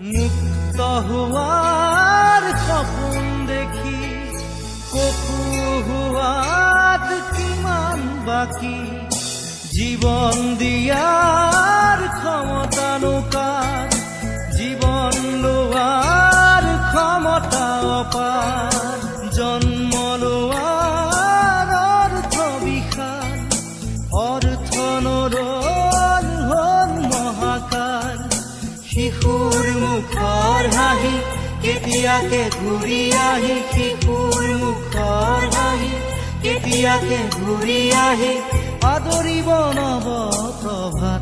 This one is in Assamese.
মুক্ত হোৱাৰ সপোন দেখি কপু হোৱাত কিমান বাকী জীৱন দিয়াৰ ক্ষমতানো কাৰ জীৱন লোৱাৰ ক্ষমতা অপাৰ জন্ম লোৱাৰ অৰ্থ বিশাল অৰ্থ নৰল হ'ল মহাকাল শিশুৰ মুখৰ হাঁহি কেতিয়াকে ঘূৰি আহি শিশুৰ মুখৰ হাঁহি কেতিয়াকে ঘূৰি আহি আদৰিব নৱ প্ৰভাত